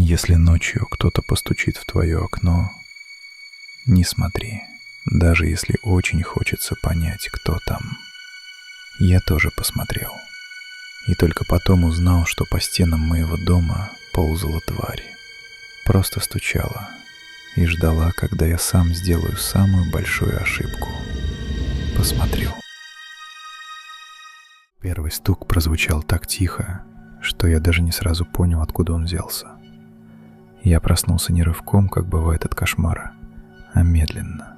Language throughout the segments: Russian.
Если ночью кто-то постучит в твое окно, не смотри, даже если очень хочется понять, кто там. Я тоже посмотрел. И только потом узнал, что по стенам моего дома ползала тварь. Просто стучала и ждала, когда я сам сделаю самую большую ошибку. Посмотрел. Первый стук прозвучал так тихо, что я даже не сразу понял, откуда он взялся. Я проснулся не рывком, как бывает от кошмара, а медленно,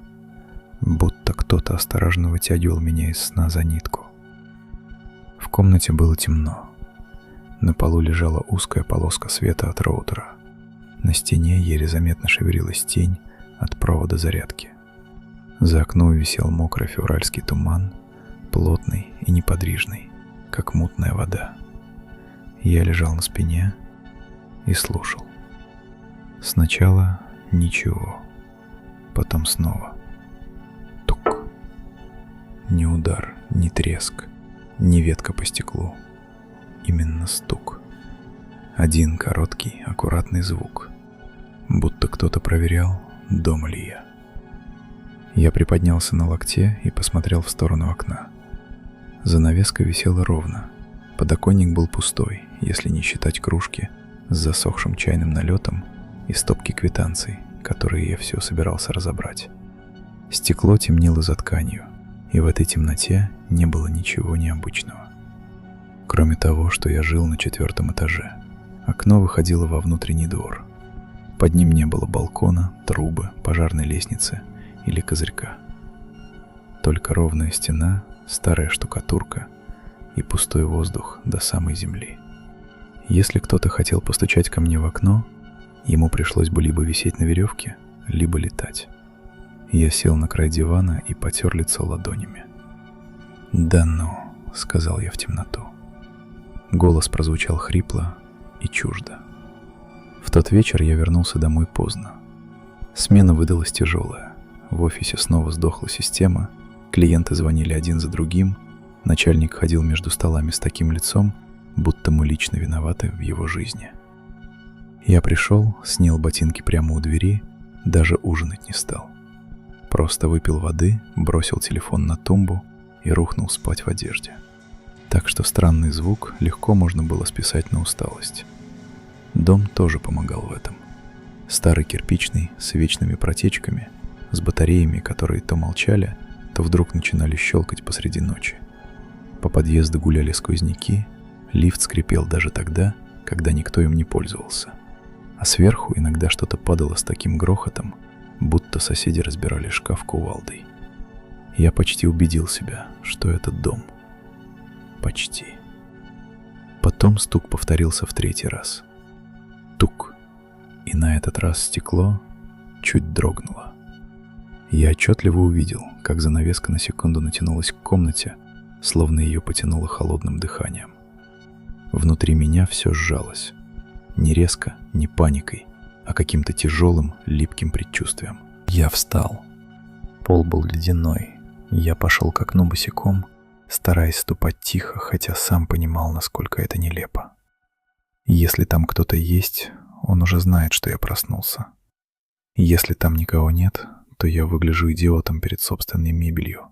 будто кто-то осторожно вытягивал меня из сна за нитку. В комнате было темно. На полу лежала узкая полоска света от роутера. На стене еле заметно шевелилась тень от провода зарядки. За окном висел мокрый февральский туман, плотный и неподвижный, как мутная вода. Я лежал на спине и слушал. Сначала ничего, потом снова. Тук. Ни удар, ни треск, ни ветка по стеклу. Именно стук. Один короткий, аккуратный звук, будто кто-то проверял, дома ли я. Я приподнялся на локте и посмотрел в сторону окна. Занавеска висела ровно. Подоконник был пустой, если не считать кружки с засохшим чайным налетом и стопки квитанций, которые я все собирался разобрать. Стекло темнело за тканью, и в этой темноте не было ничего необычного. Кроме того, что я жил на 4-м этаже. Окно выходило во внутренний двор. Под ним не было балкона, трубы, пожарной лестницы или козырька. Только ровная стена, старая штукатурка и пустой воздух до самой земли. Если кто-то хотел постучать ко мне в окно, ему пришлось бы либо висеть на веревке, либо летать. Я сел на край дивана и потер лицо ладонями. «Да ну», — сказал я в темноту. Голос прозвучал хрипло и чуждо. В тот вечер я вернулся домой поздно. Смена выдалась тяжелая. В офисе снова сдохла система, клиенты звонили один за другим, начальник ходил между столами с таким лицом, будто мы лично виноваты в его жизни. Я пришел, снял ботинки прямо у двери, даже ужинать не стал. Просто выпил воды, бросил телефон на тумбу и рухнул спать в одежде. Так что странный звук легко можно было списать на усталость. Дом тоже помогал в этом. Старый кирпичный, с вечными протечками, с батареями, которые то молчали, то вдруг начинали щелкать посреди ночи. По подъезду гуляли сквозняки, лифт скрипел даже тогда, когда никто им не пользовался. А сверху иногда что-то падало с таким грохотом, будто соседи разбирали шкаф кувалдой. Я почти убедил себя, что это дом. Почти. Потом стук повторился в 3-й раз. Тук. И на этот раз стекло чуть дрогнуло. Я отчетливо увидел, как занавеска на секунду натянулась к комнате, словно ее потянуло холодным дыханием. Внутри меня все сжалось. Не резко, не паникой, а каким-то тяжелым, липким предчувствием. Я встал. Пол был ледяной. Я пошел к окну босиком, стараясь ступать тихо, хотя сам понимал, насколько это нелепо. Если там кто-то есть, он уже знает, что я проснулся. Если там никого нет, то я выгляжу идиотом перед собственной мебелью.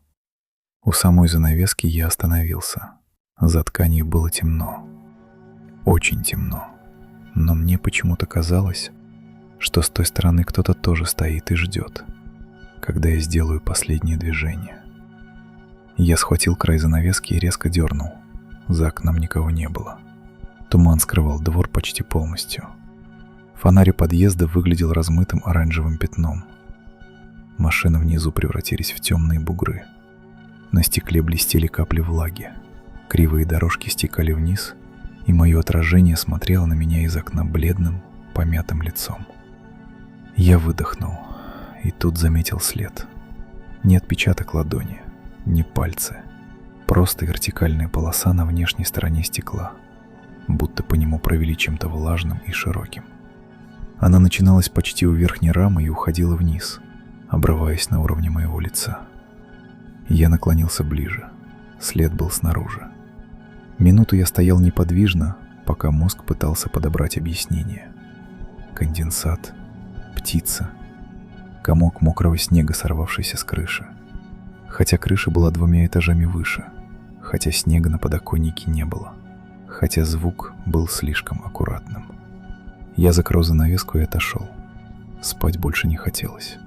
У самой занавески я остановился. За тканью было темно. Очень темно. Но мне почему-то казалось, что с той стороны кто-то тоже стоит и ждет, когда я сделаю последнее движение. Я схватил край занавески и резко дернул. За окном никого не было. Туман скрывал двор почти полностью. Фонарь у подъезда выглядел размытым оранжевым пятном. Машины внизу превратились в темные бугры. На стекле блестели капли влаги. Кривые дорожки стекали вниз, и мое отражение смотрело на меня из окна бледным, помятым лицом. Я выдохнул, и тут заметил след. Не отпечаток ладони, не пальцы, просто вертикальная полоса на внешней стороне стекла, будто по нему провели чем-то влажным и широким. Она начиналась почти у верхней рамы и уходила вниз, обрываясь на уровне моего лица. Я наклонился ближе. След был снаружи. Минуту я стоял неподвижно, пока мозг пытался подобрать объяснение. конденсат, птица, комок мокрого снега, сорвавшийся с крыши. Хотя крыша была 2 этажами выше, хотя снега на подоконнике не было, хотя звук был слишком аккуратным. Я закрыл занавеску и отошел. Спать больше не хотелось.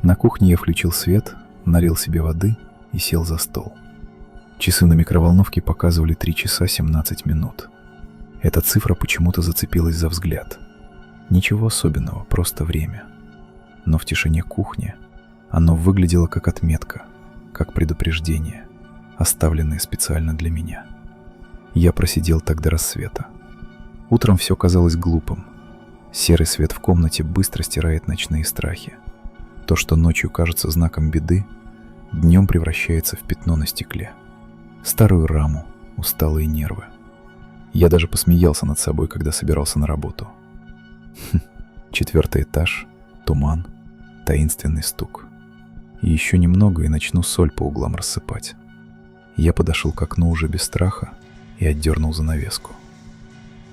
На кухне я включил свет, налил себе воды и сел за стол. Часы на микроволновке показывали 3 часа 17 минут. Эта цифра почему-то зацепилась за взгляд. Ничего особенного, просто время. Но в тишине кухни оно выглядело как отметка, как предупреждение, оставленное специально для меня. Я просидел так до рассвета. Утром все казалось глупым. Серый свет в комнате быстро стирает ночные страхи. То, что ночью кажется знаком беды, днем превращается в пятно на стекле. Старую раму, усталые нервы. Я даже посмеялся над собой, когда собирался на работу. 4-й этаж, туман, таинственный стук. И еще немного, и начну соль по углам рассыпать. Я подошел к окну уже без страха и отдернул занавеску.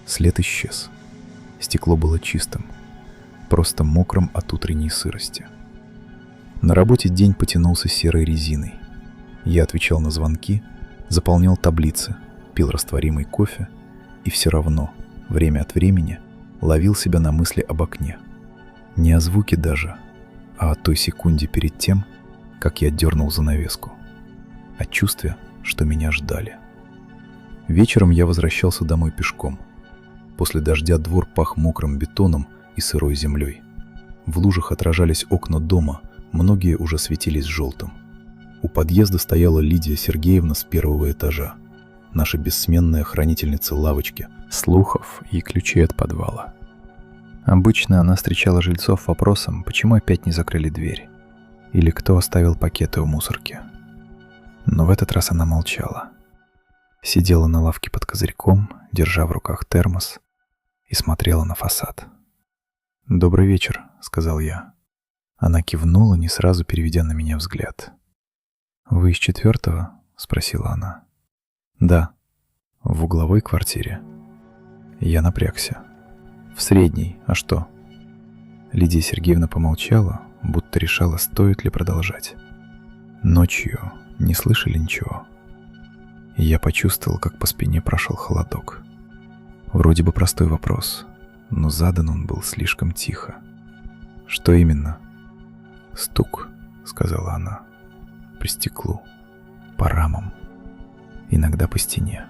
След исчез. Стекло было чистым, просто мокрым от утренней сырости. На работе день потянулся серой резиной. Я отвечал на звонки, заполнял таблицы, пил растворимый кофе и все равно, время от времени, ловил себя на мысли об окне. Не о звуке даже, а о той секунде перед тем, как я дернул занавеску. О чувстве, что меня ждали. Вечером я возвращался домой пешком. После дождя двор пах мокрым бетоном и сырой землей. В лужах отражались окна дома, многие уже светились желтым. У подъезда стояла Лидия Сергеевна с 1-го этажа, наша бессменная хранительница лавочки, слухов и ключей от подвала. Обычно она встречала жильцов вопросом, почему опять не закрыли дверь, или кто оставил пакеты у мусорки. Но в этот раз она молчала. Сидела на лавке под козырьком, держа в руках термос, и смотрела на фасад. «Добрый вечер», — сказал я. Она кивнула, не сразу переведя на меня взгляд. «Вы из 4-го?» — спросила она. «Да, в угловой квартире». Я напрягся. «В средней, а что?» Лидия Сергеевна помолчала, будто решала, стоит ли продолжать. «Ночью не слышали ничего?» Я почувствовал, как по спине прошел холодок. Вроде бы простой вопрос, но задан он был слишком тихо. «Что именно?» «Стук», — сказала она. «По стеклу, по рамам, иногда по стене».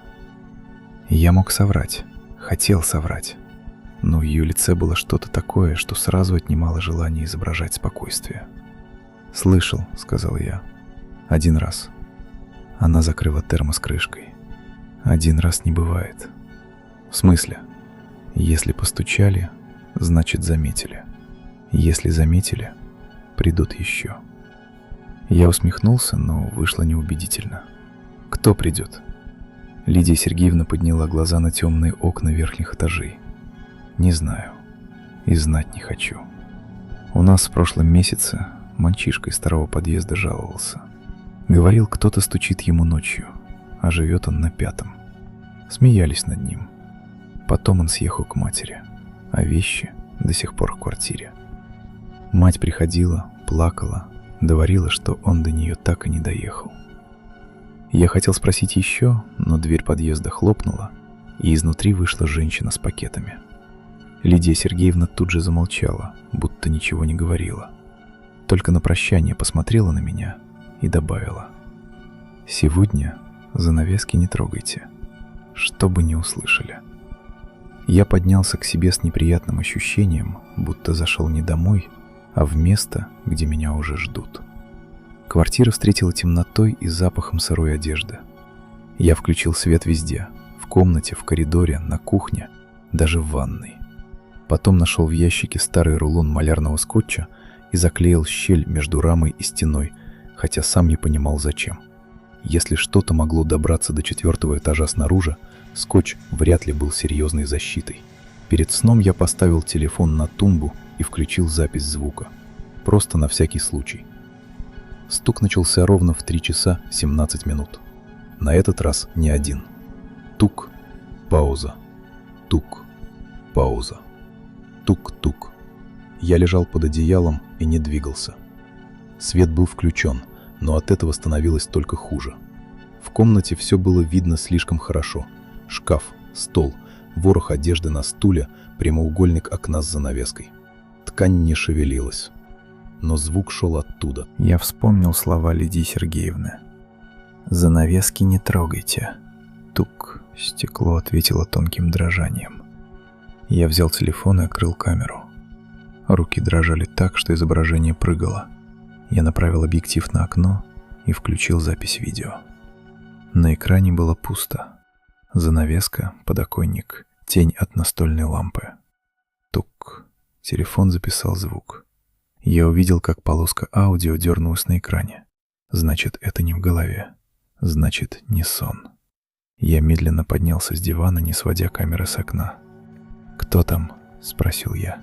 Я мог соврать, хотел соврать, но в ее лице было что-то такое, что сразу отнимало желание изображать спокойствие. «Слышал», — сказал я. «1 раз». Она закрыла термос крышкой. «1 раз не бывает». «В смысле?» «Если постучали, значит заметили. Если заметили, придут еще». Я усмехнулся, но вышло неубедительно. «Кто придет?» Лидия Сергеевна подняла глаза на темные окна верхних этажей. «Не знаю. И знать не хочу. У нас в прошлом месяце мальчишка из 2-го подъезда жаловался. Говорил, кто-то стучит ему ночью, а живет он на 5-м. Смеялись над ним. Потом он съехал к матери, а вещи до сих пор в квартире. Мать приходила, плакала, говорила, что он до нее так и не доехал. Я хотел спросить еще, но дверь подъезда хлопнула, и изнутри вышла женщина с пакетами. Лидия Сергеевна тут же замолчала, будто ничего не говорила. Только на прощание посмотрела на меня и добавила: «Сегодня занавески не трогайте, чтобы не услышали». Я поднялся к себе с неприятным ощущением, будто зашел не домой, а в место, где меня уже ждут. Квартира встретила темнотой и запахом сырой одежды. Я включил свет везде: в комнате, в коридоре, на кухне, даже в ванной. Потом нашел в ящике старый рулон малярного скотча и заклеил щель между рамой и стеной, хотя сам не понимал зачем. Если что-то могло добраться до 4-го этажа снаружи, скотч вряд ли был серьезной защитой. Перед сном я поставил телефон на тумбу и включил запись звука. Просто на всякий случай. Стук начался ровно в 3 часа 17 минут. На этот раз не один. Тук, пауза, тук, пауза. Тук-тук. Я лежал под одеялом и не двигался. Свет был включен, но от этого становилось только хуже. В комнате все было видно слишком хорошо. Шкаф, стол, ворох одежды на стуле, прямоугольник окна с занавеской. Ткань не шевелилась, но звук шел оттуда. Я вспомнил слова Лидии Сергеевны. «Занавески не трогайте». Тук. Стекло ответило тонким дрожанием. Я взял телефон и открыл камеру. Руки дрожали так, что изображение прыгало. Я направил объектив на окно и включил запись видео. На экране было пусто. Занавеска, подоконник, тень от настольной лампы. Тук. Телефон записал звук. Я увидел, как полоска аудио дернулась на экране. Значит, это не в голове. Значит, не сон. Я медленно поднялся с дивана, не сводя камеры с окна. «Кто там?» — спросил я.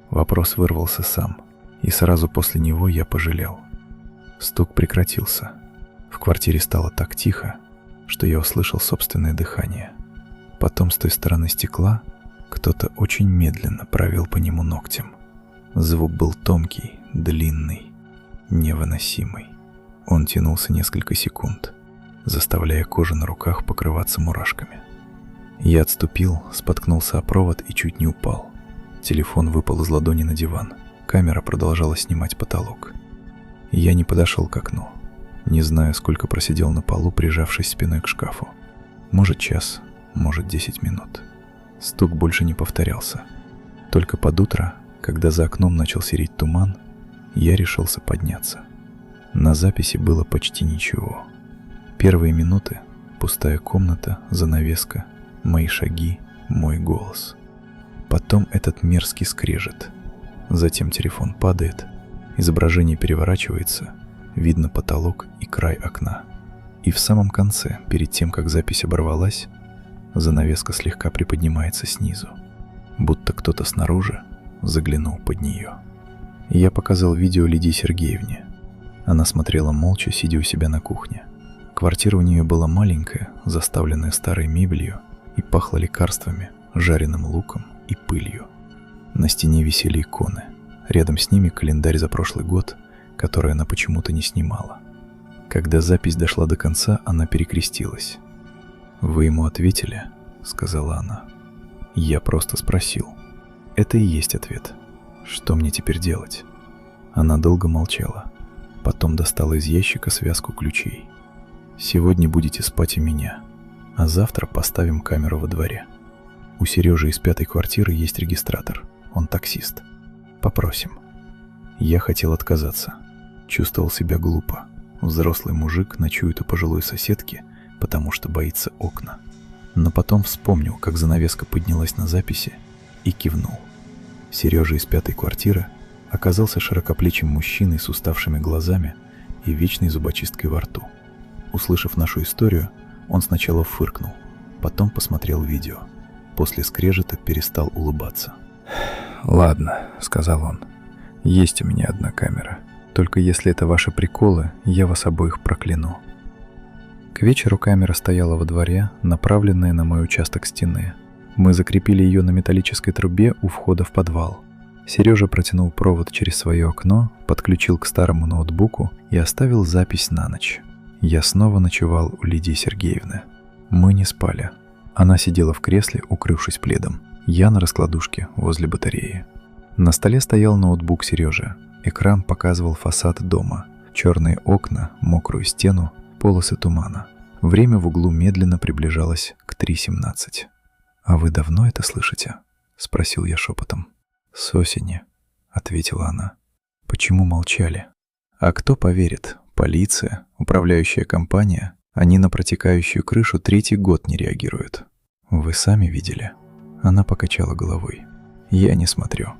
Вопрос вырвался сам, и сразу после него я пожалел. Стук прекратился. В квартире стало так тихо, что я услышал собственное дыхание. Потом с той стороны стекла кто-то очень медленно провел по нему ногтем. Звук был тонкий, длинный, невыносимый. Он тянулся несколько секунд, заставляя кожу на руках покрываться мурашками. Я отступил, споткнулся о провод и чуть не упал. Телефон выпал из ладони на диван. Камера продолжала снимать потолок. Я не подошел к окну. Не знаю, сколько просидел на полу, прижавшись спиной к шкафу. Может, час, может, 10 минут. Стук больше не повторялся. Только под утро, когда за окном начал сереть туман, я решился подняться. На записи было почти ничего. Первые минуты — пустая комната, занавеска, мои шаги, мой голос. Потом этот мерзкий скрежет. Затем телефон падает, изображение переворачивается, видно потолок и край окна. И в самом конце, перед тем, как запись оборвалась, занавеска слегка приподнимается снизу, будто кто-то снаружи заглянул под нее. Я показал видео Лидии Сергеевне. Она смотрела молча, сидя у себя на кухне. Квартира у нее была маленькая, заставленная старой мебелью, и пахла лекарствами, жареным луком и пылью. На стене висели иконы. Рядом с ними календарь за прошлый год, который она почему-то не снимала. Когда запись дошла до конца, она перекрестилась. «Вы ему ответили?» — сказала она. Я просто спросил. Это и есть ответ. Что мне теперь делать? Она долго молчала. Потом достала из ящика связку ключей. «Сегодня будете спать у меня, а завтра поставим камеру во дворе. У Сережи из 5-й квартиры есть регистратор. Он таксист. Попросим». Я хотел отказаться. Чувствовал себя глупо. Взрослый мужик ночует у пожилой соседки, потому что боится окна. Но потом вспомнил, как занавеска поднялась на записи, и кивнул. Сережа из 5-й квартиры оказался широкоплечим мужчиной с уставшими глазами и вечной зубочисткой во рту. Услышав нашу историю, он сначала фыркнул, потом посмотрел видео. После скрежета перестал улыбаться. «Ладно», — сказал он, — «есть у меня одна камера. Только если это ваши приколы, я вас обоих прокляну». К вечеру камера стояла во дворе, направленная на мой участок стены. Мы закрепили ее на металлической трубе у входа в подвал. Сережа протянул провод через свое окно, подключил к старому ноутбуку и оставил запись на ночь. Я снова ночевал у Лидии Сергеевны. Мы не спали. Она сидела в кресле, укрывшись пледом. Я на раскладушке возле батареи. На столе стоял ноутбук Сережи. Экран показывал фасад дома. Черные окна, мокрую стену, полосы тумана. Время в углу медленно приближалось к 3:17. «А вы давно это слышите?» — спросил я шепотом. «С осени», — ответила она. «Почему молчали? А кто поверит? Полиция, управляющая компания, они на протекающую крышу 3-й год не реагируют. Вы сами видели?» Она покачала головой. «Я не смотрю».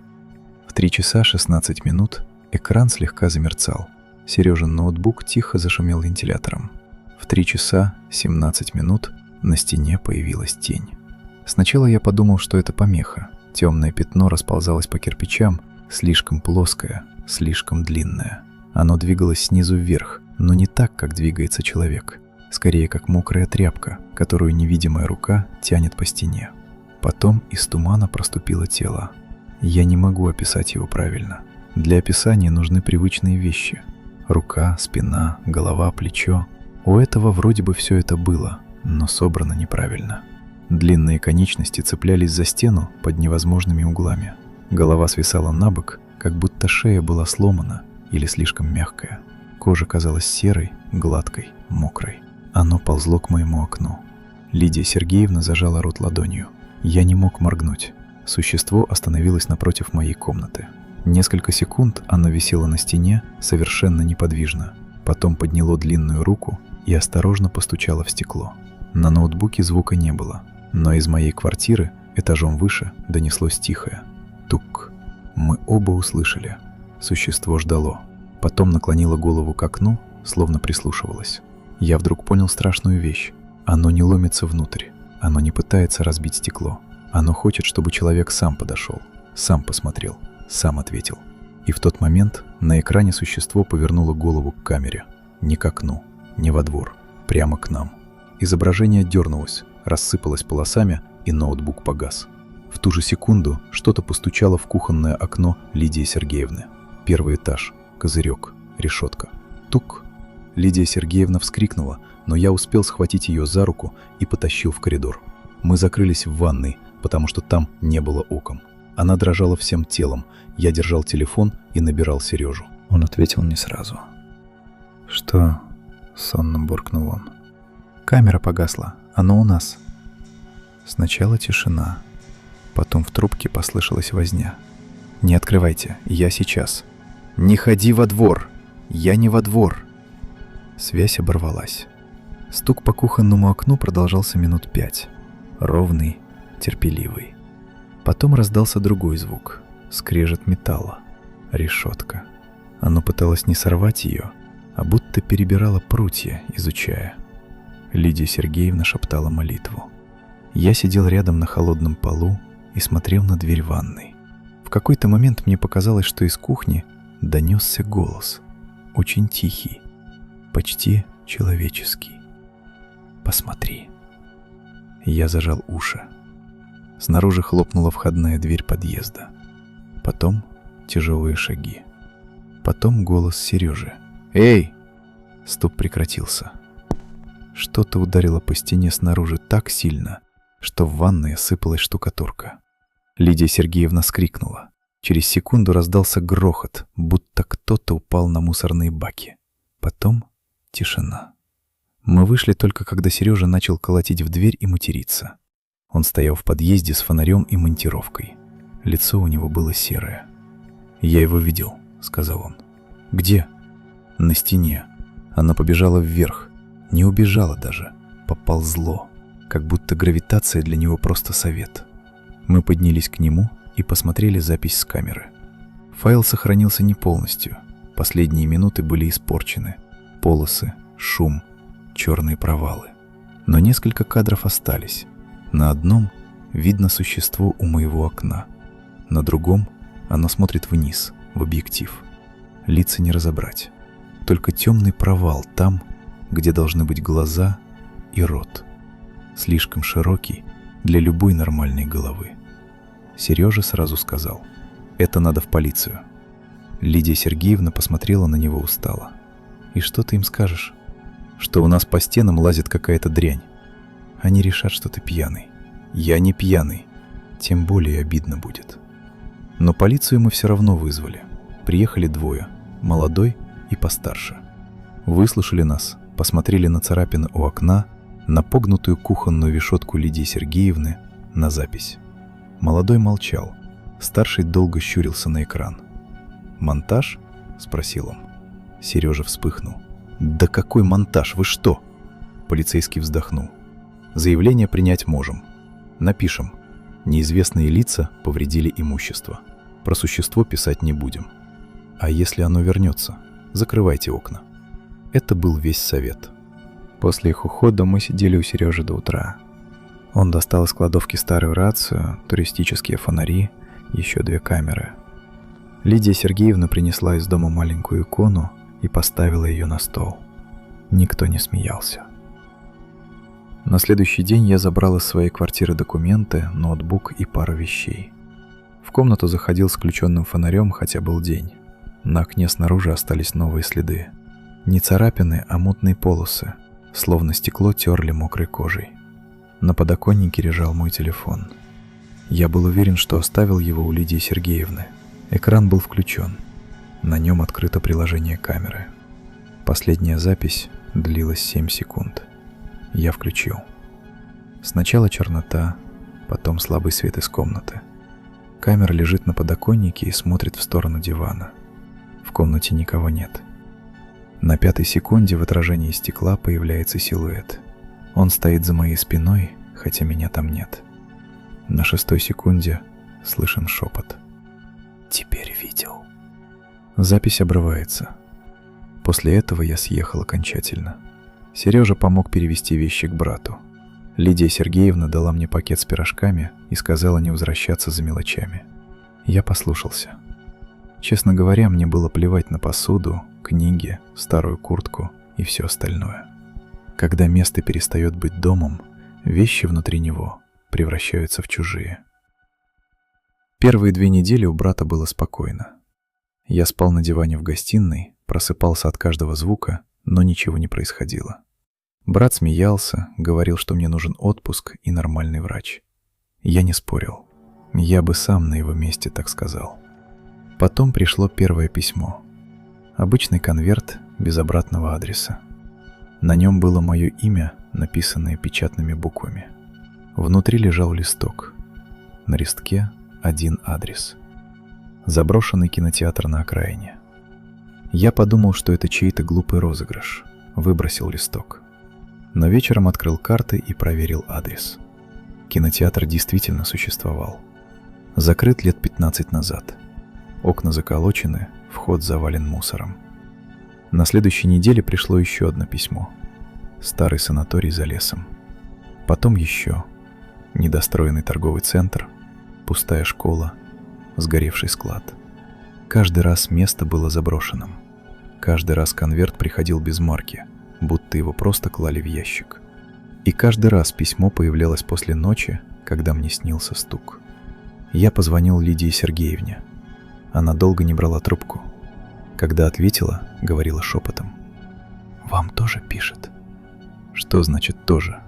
В 3 часа 16 минут экран слегка замерцал. Сережин ноутбук тихо зашумел вентилятором. В 3 часа 17 минут на стене появилась тень. Сначала я подумал, что это помеха. Темное пятно расползалось по кирпичам, слишком плоское, слишком длинное. Оно двигалось снизу вверх, но не так, как двигается человек. Скорее, как мокрая тряпка, которую невидимая рука тянет по стене. Потом из тумана проступило тело. Я не могу описать его правильно. Для описания нужны привычные вещи. Рука, спина, голова, плечо. У этого вроде бы все это было, но собрано неправильно. Длинные конечности цеплялись за стену под невозможными углами. Голова свисала на бок, как будто шея была сломана или слишком мягкая. Кожа казалась серой, гладкой, мокрой. Оно ползло к моему окну. Лидия Сергеевна зажала рот ладонью. Я не мог моргнуть. Существо остановилось напротив моей комнаты. Несколько секунд оно висело на стене, совершенно неподвижно. Потом подняло длинную руку и осторожно постучало в стекло. На ноутбуке звука не было, но из моей квартиры, этажом выше, донеслось тихое тук. Мы оба услышали. Существо ждало. Потом наклонило голову к окну, словно прислушивалось. Я вдруг понял страшную вещь. Оно не ломится внутрь. Оно не пытается разбить стекло. Оно хочет, чтобы человек сам подошел, сам посмотрел, сам ответил. И в тот момент на экране существо повернуло голову к камере. Не к окну, не во двор, прямо к нам. Изображение дернулось, рассыпалось полосами, и ноутбук погас. В ту же секунду что-то постучало в кухонное окно Лидии Сергеевны. Первый этаж, козырек, решетка. Тук! Лидия Сергеевна вскрикнула, но я успел схватить ее за руку и потащил в коридор. Мы закрылись в ванной, потому что там не было окон. Она дрожала всем телом. Я держал телефон и набирал Сережу. Он ответил не сразу. «Что?» — сонно буркнул он. «Камера погасла. Оно у нас». Сначала тишина. Потом в трубке послышалась возня. «Не открывайте, я сейчас». «Не ходи во двор! Я не во двор!» Связь оборвалась. Стук по кухонному окну продолжался минут 5. Ровный, терпеливый. Потом раздался другой звук. Скрежет металла. Решетка. Оно пыталось не сорвать ее, а будто перебирало прутья, изучая. Лидия Сергеевна шептала молитву. Я сидел рядом на холодном полу и смотрел на дверь ванной. В какой-то момент мне показалось, что из кухни донесся голос. Очень тихий, почти человеческий. «Посмотри». Я зажал уши. Снаружи хлопнула входная дверь подъезда. Потом тяжелые шаги. Потом голос Сережи. «Эй!» Стук прекратился. Что-то ударило по стене снаружи так сильно, что в ванной осыпалась штукатурка. Лидия Сергеевна скрикнула. Через секунду раздался грохот, будто кто-то упал на мусорные баки. Потом тишина. Мы вышли только когда Сережа начал колотить в дверь и материться. Он стоял в подъезде с фонарем и монтировкой. Лицо у него было серое. «Я его видел», — сказал он. «Где?» «На стене. Она побежала вверх. Не убежала даже. Поползло. Как будто гравитация для него просто совет». Мы поднялись к нему и посмотрели запись с камеры. Файл сохранился не полностью. Последние минуты были испорчены. Полосы, шум, черные провалы. Но несколько кадров остались. На одном видно существо у моего окна. На другом оно смотрит вниз, в объектив. Лица не разобрать. Только темный провал там, где должны быть глаза и рот. Слишком широкий для любой нормальной головы. Сережа сразу сказал: «Это надо в полицию». Лидия Сергеевна посмотрела на него устало. «И что ты им скажешь?» «Что у нас по стенам лазит какая-то дрянь. Они решат, что ты пьяный». «Я не пьяный». Тем более обидно будет. Но полицию мы все равно вызвали. Приехали двое, молодой и постарше. Выслушали нас, посмотрели на царапины у окна, на погнутую кухонную решетку Лидии Сергеевны, на запись. Молодой молчал, старший долго щурился на экран. «Монтаж?» — спросил он. Сережа вспыхнул. «Да какой монтаж? Вы что?» Полицейский вздохнул. «Заявление принять можем. Напишем: неизвестные лица повредили имущество. Про существо писать не будем. А если оно вернется, закрывайте окна». Это был весь совет. После их ухода мы сидели у Сережи до утра. Он достал из кладовки старую рацию, туристические фонари, еще 2 камеры. Лидия Сергеевна принесла из дома маленькую икону и поставила ее на стол. Никто не смеялся. На следующий день я забрал из своей квартиры документы, ноутбук и пару вещей. В комнату заходил с включенным фонарем, хотя был день. На окне снаружи остались новые следы. Не царапины, а мутные полосы, словно стекло терли мокрой кожей. На подоконнике лежал мой телефон. Я был уверен, что оставил его у Лидии Сергеевны. Экран был включен. На нем открыто приложение камеры. Последняя запись длилась 7 секунд. Я включил. Сначала чернота, потом слабый свет из комнаты. Камера лежит на подоконнике и смотрит в сторону дивана. В комнате никого нет. На 5-й секунде в отражении стекла появляется силуэт. Он стоит за моей спиной, хотя меня там нет. На 6-й секунде слышен шепот. «Теперь видел». Запись обрывается. После этого я съехал окончательно. Сережа помог перевести вещи к брату. Лидия Сергеевна дала мне пакет с пирожками и сказала не возвращаться за мелочами. Я послушался. Честно говоря, мне было плевать на посуду, книги, старую куртку и все остальное. Когда место перестает быть домом, вещи внутри него превращаются в чужие. Первые 2 недели у брата было спокойно. Я спал на диване в гостиной, просыпался от каждого звука, но ничего не происходило. Брат смеялся, говорил, что мне нужен отпуск и нормальный врач. Я не спорил. Я бы сам на его месте так сказал. Потом пришло первое письмо. Обычный конверт без обратного адреса. На нем было мое имя, написанное печатными буквами. Внутри лежал листок. На листке один адрес. Заброшенный кинотеатр на окраине. Я подумал, что это чей-то глупый розыгрыш. Выбросил листок. Но вечером открыл карты и проверил адрес. Кинотеатр действительно существовал. Закрыт лет 15 назад. Окна заколочены, вход завален мусором. На следующей неделе пришло еще одно письмо. Старый санаторий за лесом. Потом еще. Недостроенный торговый центр, пустая школа, сгоревший склад. Каждый раз место было заброшенным. Каждый раз конверт приходил без марки, будто его просто клали в ящик. И каждый раз письмо появлялось после ночи, когда мне снился стук. Я позвонил Лидии Сергеевне. Она долго не брала трубку. Когда ответила, говорила шепотом. «Вам тоже пишет?» «Что значит «тоже»?»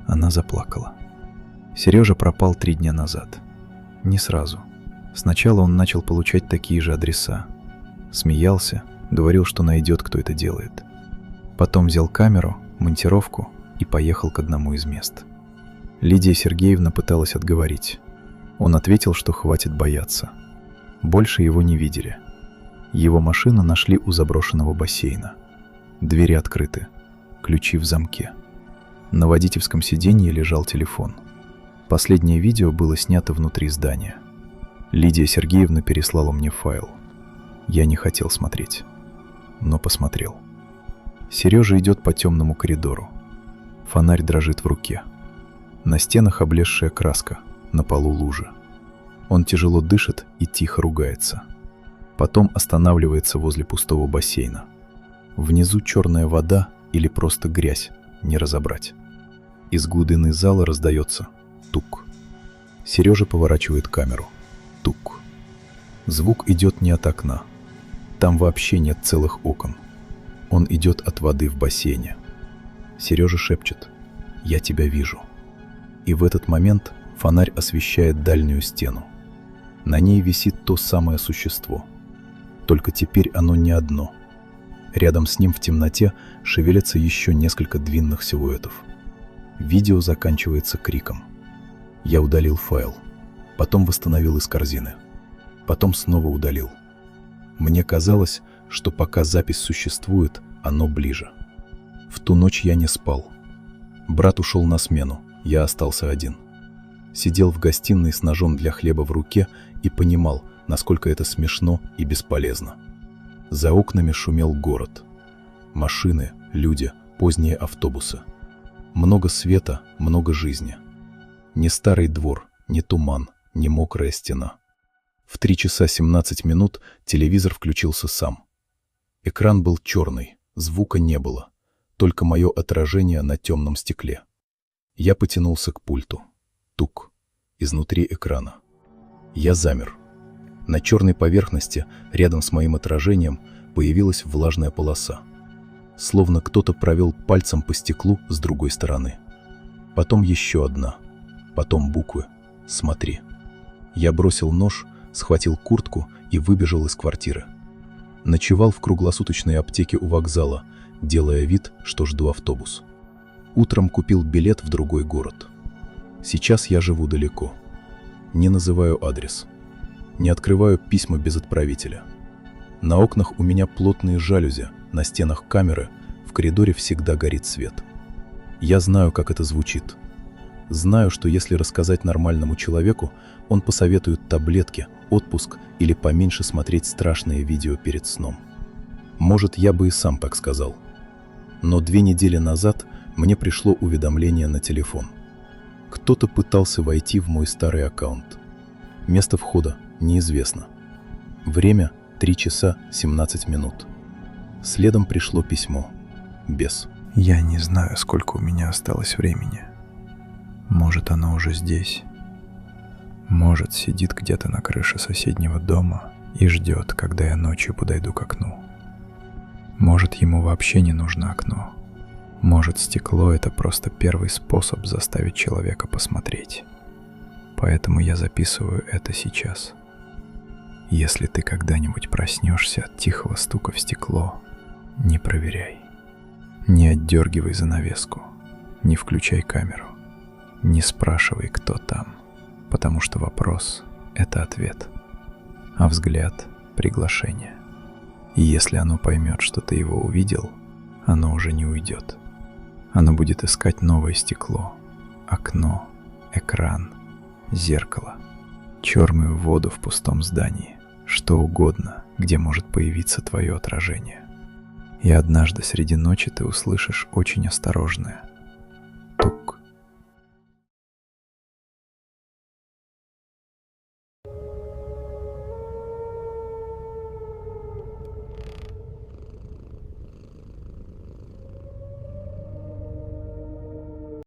Она заплакала. Сережа пропал 3 дня назад. Не сразу. Сначала он начал получать такие же адреса. Смеялся, говорил, что найдет, кто это делает. Потом взял камеру, монтировку и поехал к одному из мест. Лидия Сергеевна пыталась отговорить. Он ответил, что хватит бояться. Больше его не видели. Его машину нашли у заброшенного бассейна. Двери открыты, ключи в замке. На водительском сиденье лежал телефон. Последнее видео было снято внутри здания. Лидия Сергеевна переслала мне файл. Я не хотел смотреть, но посмотрел. Сережа идет по темному коридору. Фонарь дрожит в руке. На стенах облезшая краска, на полу лужа. Он тяжело дышит и тихо ругается. Потом останавливается возле пустого бассейна. Внизу черная вода или просто грязь, не разобрать. Из глубины зала раздается тук. Сережа поворачивает камеру. Тук. Звук идет не от окна. Там вообще нет целых окон. Он идет от воды в бассейне. Сережа шепчет: «Я тебя вижу». И в этот момент фонарь освещает дальнюю стену. На ней висит то самое существо. Только теперь оно не одно. Рядом с ним в темноте шевелятся еще несколько длинных силуэтов. Видео заканчивается криком. Я удалил файл. Потом восстановил из корзины. Потом снова удалил. Мне казалось, что пока запись существует, оно ближе. В ту ночь я не спал. Брат ушел на смену, я остался один. Сидел в гостиной с ножом для хлеба в руке и понимал, насколько это смешно и бесполезно. За окнами шумел город. Машины, люди, поздние автобусы. Много света, много жизни. Не старый двор, не туман, не мокрая стена. В 3 часа 17 минут телевизор включился сам. Экран был черный, звука не было, только мое отражение на темном стекле. Я потянулся к пульту. Тук. Изнутри экрана. Я замер, На черной поверхности, рядом с моим отражением, появилась влажная полоса. Словно кто-то провел пальцем по стеклу с другой стороны. Потом еще одна. Потом буквы «Смотри». Я бросил нож, схватил куртку и выбежал из квартиры. Ночевал в круглосуточной аптеке у вокзала, делая вид, что жду автобус. Утром купил билет в другой город. Сейчас я живу далеко. Не называю адрес. Не открываю письма без отправителя. На окнах у меня плотные жалюзи, на стенах камеры, в коридоре всегда горит свет. Я знаю, как это звучит. Знаю, что если рассказать нормальному человеку, он посоветует таблетки, отпуск или поменьше смотреть страшные видео перед сном. Может, я бы и сам так сказал. Но 2 недели назад мне пришло уведомление на телефон. Кто-то пытался войти в мой старый аккаунт. Место входа неизвестно. Время 3 часа 17 минут. Следом пришло письмо. Без. Я не знаю, сколько у меня осталось времени. Может, оно уже здесь. Может, сидит где-то на крыше соседнего дома и ждет, когда я ночью подойду к окну. Может, ему вообще не нужно окно. Может, стекло — это просто первый способ заставить человека посмотреть. Поэтому я записываю это сейчас. Если ты когда-нибудь проснешься от тихого стука в стекло, не проверяй. Не отдергивай занавеску, не включай камеру, не спрашивай, кто там, потому что вопрос — это ответ, а взгляд — приглашение. И если оно поймет, что ты его увидел, оно уже не уйдет. Оно будет искать новое стекло, окно, экран, зеркало, черную воду в пустом здании, что угодно, где может появиться твое отражение. И однажды среди ночи ты услышишь очень осторожное: